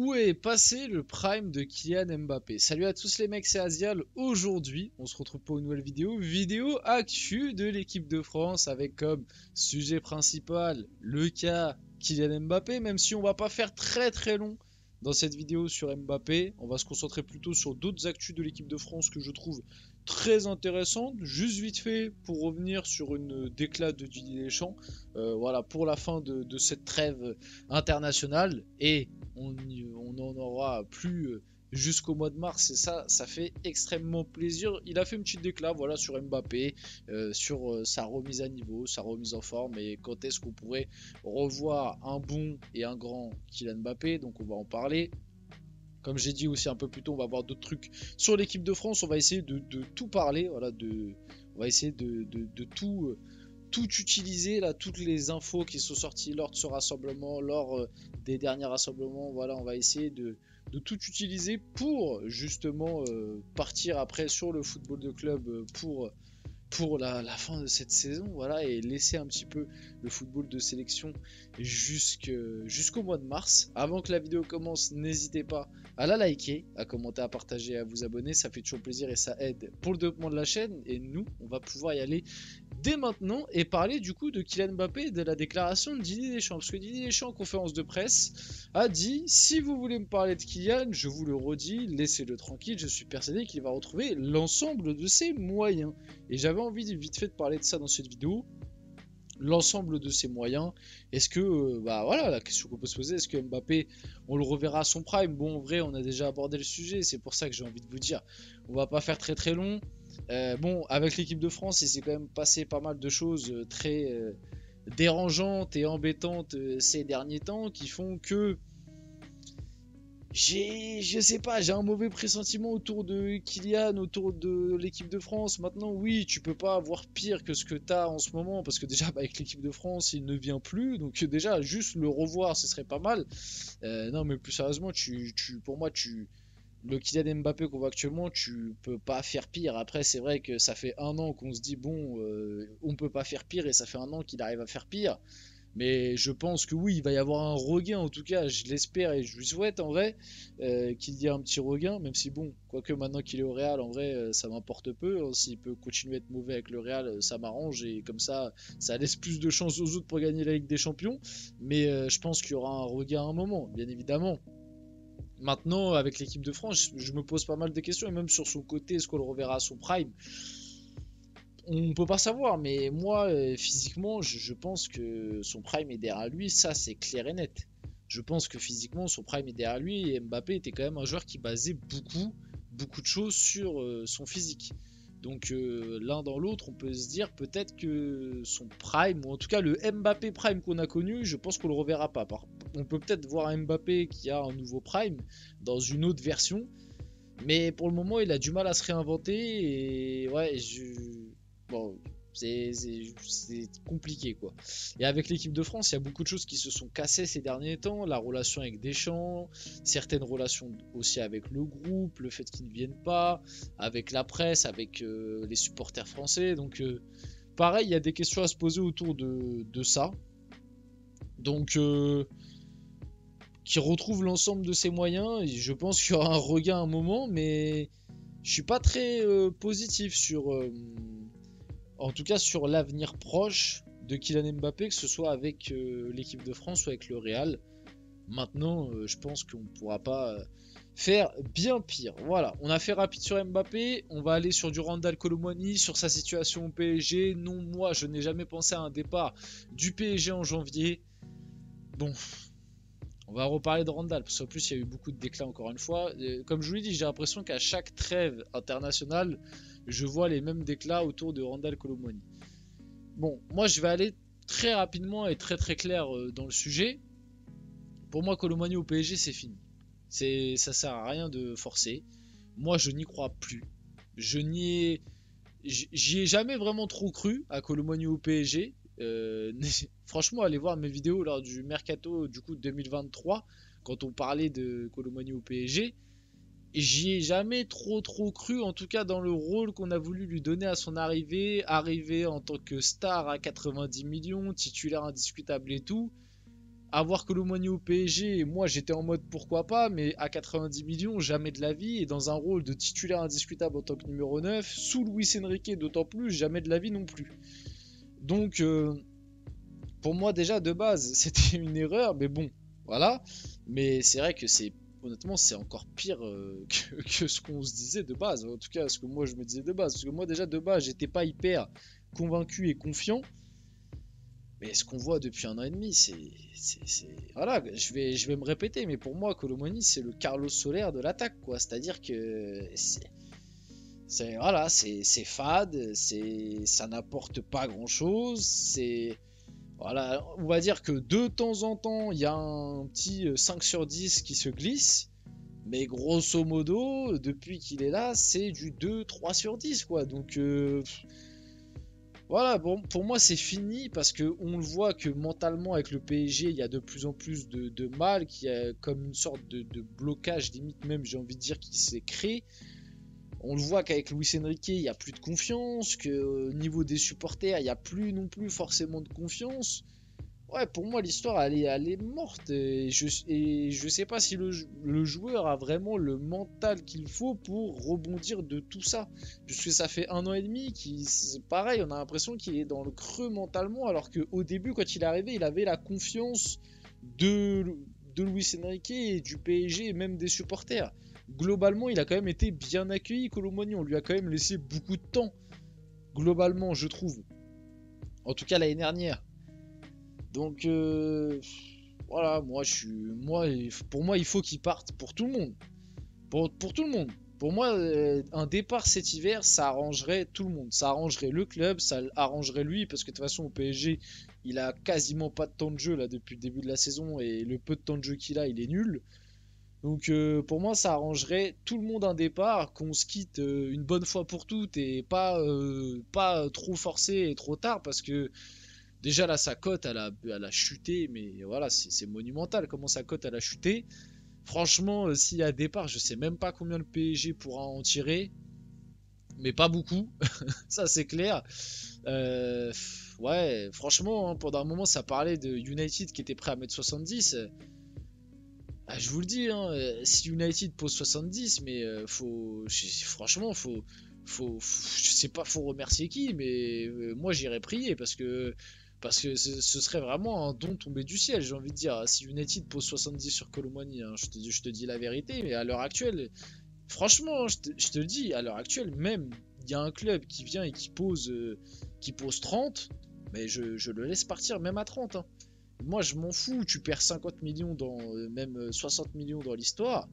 Où est passé le prime de Kylian Mbappé? Salut à tous les mecs, c'est Azial. Aujourd'hui, on se retrouve pour une nouvelle vidéo actu de l'équipe de France avec comme sujet principal le cas Kylian Mbappé, même si on va pas faire très long dans cette vidéo sur Mbappé, on va se concentrer plutôt sur d'autres actus de l'équipe de France que je trouve très intéressantes. Juste vite fait pour revenir sur une déclat de Didier Deschamps, voilà pour la fin de cette trêve internationale et on n'en aura plus jusqu'au mois de mars et ça fait extrêmement plaisir. Il a fait une petite déclat voilà, sur Mbappé, sur sa remise à niveau, sa remise en forme et quand est-ce qu'on pourrait revoir un bon et un grand Kylian Mbappé, donc on va en parler. Comme j'ai dit aussi un peu plus tôt, on va voir d'autres trucs sur l'équipe de France, on va essayer de tout parler, voilà, on va essayer de tout utiliser, là, toutes les infos qui sont sorties lors de ce rassemblement, lors des derniers rassemblements, voilà, on va essayer de tout utiliser pour justement partir après sur le football de club pour la fin de cette saison, voilà, et laisser un petit peu le football de sélection jusqu'au mois de mars. Avant que la vidéo commence, n'hésitez pas à la liker, à commenter, à partager, à vous abonner, ça fait toujours plaisir et ça aide pour le développement de la chaîne. Et nous, on va pouvoir y aller dès maintenant et parler du coup de Kylian Mbappé et de la déclaration de Didier Deschamps. Parce que Didier Deschamps en conférence de presse a dit: si vous voulez me parler de Kylian, je vous le redis, laissez-le tranquille, je suis persuadé qu'il va retrouver l'ensemble de ses moyens. Et j'avais envie vite fait de parler de ça dans cette vidéo. L'ensemble de ses moyens, est-ce que, bah voilà, la question qu'on peut se poser, est-ce que Mbappé, on le reverra à son prime? Bon, en vrai, on a déjà abordé le sujet, c'est pour ça que j'ai envie de vous dire, on va pas faire très long. Bon, avec l'équipe de France, il s'est quand même passé pas mal de choses très dérangeantes et embêtantes ces derniers temps qui font que je sais pas, j'ai un mauvais pressentiment autour de Kylian, autour de l'équipe de France. Maintenant, oui, tu peux pas avoir pire que ce que tu as en ce moment, parce que déjà, bah, avec l'équipe de France, il ne vient plus. Donc déjà, juste le revoir, ce serait pas mal. Non, mais plus sérieusement, pour moi, le Kylian Mbappé qu'on voit actuellement, tu peux pas faire pire. Après, c'est vrai que ça fait un an qu'on se dit, bon, on peut pas faire pire, et ça fait un an qu'il arrive à faire pire. Mais je pense que oui, il va y avoir un regain, en tout cas, je l'espère et je lui souhaite en vrai qu'il y ait un petit regain, même si bon, quoique maintenant qu'il est au Real, en vrai, ça m'importe peu. S'il peut continuer à être mauvais avec le Real, ça m'arrange et comme ça laisse plus de chances aux autres pour gagner la Ligue des Champions. Mais je pense qu'il y aura un regain à un moment, bien évidemment. Maintenant, avec l'équipe de France, je me pose pas mal de questions et même sur son côté, est-ce qu'on le reverra à son prime? On peut pas savoir, mais moi, physiquement, je pense que son prime est derrière lui, ça c'est clair et net. Je pense que physiquement, son prime est derrière lui et Mbappé était quand même un joueur qui basait beaucoup de choses sur son physique. Donc l'un dans l'autre, on peut se dire peut-être que son prime, ou en tout cas le Mbappé prime qu'on a connu, je pense qu'on le reverra pas. On peut peut-être voir un Mbappé qui a un nouveau prime dans une autre version, mais pour le moment, il a du mal à se réinventer et ouais, bon, c'est compliqué quoi. Et avec l'équipe de France, il y a beaucoup de choses qui se sont cassées ces derniers temps. La relation avec Deschamps, certaines relations aussi avec le groupe, le fait qu'ils ne viennent pas, avec la presse, avec les supporters français. Donc pareil, il y a des questions à se poser autour de ça. Donc qui retrouve l'ensemble de ses moyens. Et je pense qu'il y aura un regain à un moment, mais je suis pas très positif sur en tout cas sur l'avenir proche de Kylian Mbappé, que ce soit avec l'équipe de France ou avec le Real. Maintenant, je pense qu'on ne pourra pas faire bien pire. Voilà, on a fait rapide sur Mbappé, on va aller sur du Randal Kolo Muani, sur sa situation au PSG. Non, moi, je n'ai jamais pensé à un départ du PSG en janvier. Bon, on va reparler de Randal, parce qu'en plus, il y a eu beaucoup de déclats encore une fois. Comme je vous l'ai dit, j'ai l'impression qu'à chaque trêve internationale, je vois les mêmes déclats autour de Randal Kolo Muani. Bon, moi, je vais aller très rapidement et très clair dans le sujet. Pour moi, Kolo Muani au PSG, c'est fini. Ça sert à rien de forcer. Moi, je n'y crois plus. J'y ai jamais vraiment trop cru à Kolo Muani au PSG. Franchement, allez voir mes vidéos lors du mercato du coup 2023 quand on parlait de Kolo Muani au PSG. J'y ai jamais trop cru, en tout cas dans le rôle qu'on a voulu lui donner à son arrivée. Arrivé en tant que star à 90 millions, titulaire indiscutable et tout. Avoir Colomani au PSG, moi j'étais en mode pourquoi pas, mais à 90 millions, jamais de la vie, et dans un rôle de titulaire indiscutable en tant que numéro 9, sous Luis Enrique d'autant plus, jamais de la vie non plus. Donc pour moi déjà de base c'était une erreur, mais bon, voilà. Mais c'est vrai que c'est honnêtement c'est encore pire que ce qu'on se disait de base, en tout cas ce que moi je me disais de base, parce que moi déjà de base j'étais pas hyper convaincu et confiant. Mais ce qu'on voit depuis 1 an et demi, voilà, je vais me répéter, mais pour moi, Colomoni, c'est le Carlos Soler de l'attaque, quoi. C'est-à-dire que voilà, c'est fade, ça n'apporte pas grand-chose. Voilà, on va dire que de temps en temps, il y a un petit 5 sur 10 qui se glisse. Mais grosso modo, depuis qu'il est là, c'est du 2-3 sur 10, quoi. Donc, voilà, bon, pour moi c'est fini parce que on le voit que mentalement avec le PSG il y a de plus en plus de mal, qu'il y a comme une sorte de blocage, limite même j'ai envie de dire qui s'est créé. On le voit qu'avec Luis Enrique il n'y a plus de confiance, qu'au niveau des supporters il n'y a plus non plus forcément de confiance. Ouais, pour moi l'histoire elle est morte et je sais pas si le joueur a vraiment le mental qu'il faut pour rebondir de tout ça. Puisque ça fait 1 an et demi c'est pareil, on a l'impression qu'il est dans le creux mentalement alors qu'au début quand il est arrivé il avait la confiance de Luis Enrique et du PSG et même des supporters. Globalement il a quand même été bien accueilli Colomoni, on lui a quand même laissé beaucoup de temps. Globalement je trouve. En tout cas l'année dernière. Donc voilà, pour moi, il faut qu'il parte pour tout le monde. Pour tout le monde. Pour moi, un départ cet hiver, ça arrangerait tout le monde. Ça arrangerait le club, ça arrangerait lui, parce que de toute façon, au PSG, il a quasiment pas de temps de jeu là depuis le début de la saison, et le peu de temps de jeu qu'il a, il est nul. Donc pour moi, ça arrangerait tout le monde un départ, qu'on se quitte une bonne fois pour toutes et pas trop forcé et trop tard, parce que déjà là, sa cote, elle a chuté, mais voilà, c'est monumental comment sa cote, elle a chuté. Franchement, s'il y a départ, je sais même pas combien le PSG pourra en tirer, mais pas beaucoup, ça c'est clair. Ouais, franchement, hein, pendant un moment, ça parlait de United qui était prêt à mettre 70. Je vous le dis, hein, si United pose 70, mais franchement, je sais pas, faut remercier qui, mais moi j'irais prier parce que ce serait vraiment un don tombé du ciel, j'ai envie de dire. Si United pose 70 sur Colomani, hein, je te dis la vérité, mais à l'heure actuelle, franchement, je te le dis, à l'heure actuelle, même il y a un club qui vient et qui pose 30, mais je le laisse partir même à 30, hein. Moi, je m'en fous, tu perds 50 millions même 60 millions dans l'histoire.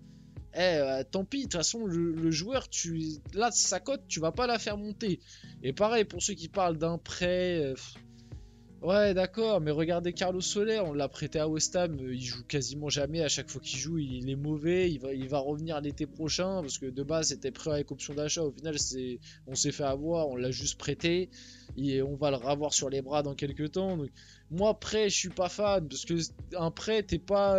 Tant pis, de toute façon, le joueur, là, sa cote, tu vas pas la faire monter. Et pareil, pour ceux qui parlent d'un prêt, ouais, d'accord, mais regardez Carlos Soler, on l'a prêté à West Ham, il joue quasiment jamais, à chaque fois qu'il joue, il est mauvais, il va revenir l'été prochain, parce que de base c'était prêt avec option d'achat, au final on s'est fait avoir, on l'a juste prêté, et on va le revoir sur les bras dans quelques temps. Donc, moi, prêt, je suis pas fan, parce que un prêt, t'es pas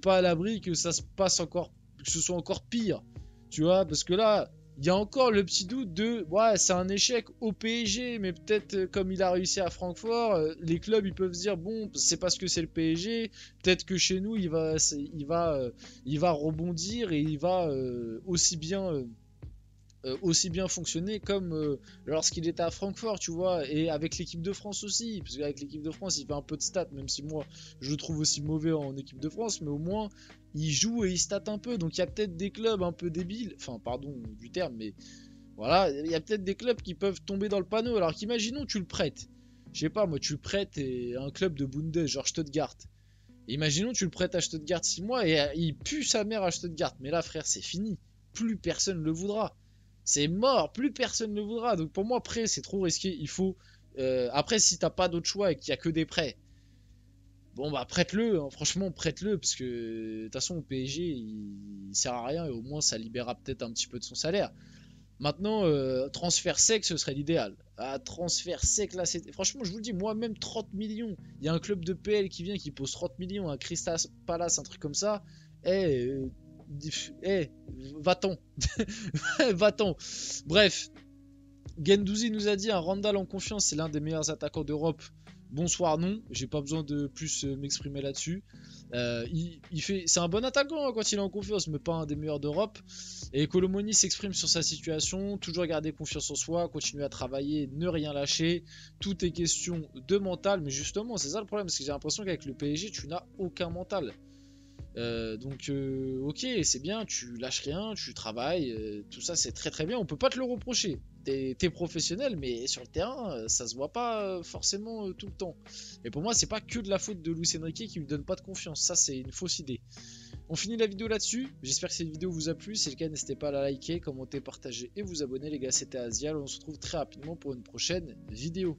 à l'abri que ça se passe encore, que ce soit encore pire, tu vois, parce que là, il y a encore le petit doute de ouais, c'est un échec au PSG, mais peut-être comme il a réussi à Francfort, les clubs ils peuvent se dire bon, c'est parce que c'est le PSG, peut-être que chez nous il va rebondir et il va aussi bien fonctionner comme lorsqu'il était à Francfort, tu vois, et avec l'équipe de France aussi, parce qu'avec l'équipe de France il fait un peu de stats, même si moi je le trouve aussi mauvais en équipe de France, mais au moins il joue et il stat un peu, donc il y a peut-être des clubs un peu débiles, enfin pardon du terme, mais voilà, il y a peut-être des clubs qui peuvent tomber dans le panneau, alors qu'imaginons tu le prêtes, je sais pas moi, tu le prêtes à un club de Bundes, genre Stuttgart. Imaginons tu le prêtes à Stuttgart 6 mois et il pue sa mère à Stuttgart, mais là frère c'est fini, plus personne le voudra. C'est mort, plus personne ne le voudra. Donc pour moi, prêt, c'est trop risqué. Il faut. Après, si t'as pas d'autre choix et qu'il y a que des prêts, bon bah prête-le. Hein. Franchement, prête-le parce que de toute façon, au PSG, il sert à rien et au moins ça libérera peut-être un petit peu de son salaire. Maintenant, transfert sec, ce serait l'idéal. Ah, transfert sec, là, franchement, je vous le dis, moi-même 30 millions. Il y a un club de PL qui vient qui pose 30 millions, un Crystal Palace, un truc comme ça. Eh, va-t'en. Va-t'en. Bref, Gendouzi nous a dit un Randall en confiance, c'est l'un des meilleurs attaquants d'Europe. bonsoir non, j'ai pas besoin de plus m'exprimer là-dessus. C'est un bon attaquant hein, quand il est en confiance, mais pas un des meilleurs d'Europe. Et Colomoni s'exprime sur sa situation, toujours garder confiance en soi, continuer à travailler, ne rien lâcher. Tout est question de mental, mais justement, c'est ça le problème, parce que j'ai l'impression qu'avec le PSG, tu n'as aucun mental. Ok, c'est bien, tu lâches rien, tu travailles, tout ça c'est très très bien, on peut pas te le reprocher. T'es professionnel, mais sur le terrain, ça se voit pas forcément tout le temps. Et pour moi, c'est pas que de la faute de Luis Enrique qui lui donne pas de confiance, ça c'est une fausse idée. On finit la vidéo là-dessus, j'espère que cette vidéo vous a plu, si c'est le cas, n'hésitez pas à la liker, commenter, partager et vous abonner les gars, c'était Asial, on se retrouve très rapidement pour une prochaine vidéo.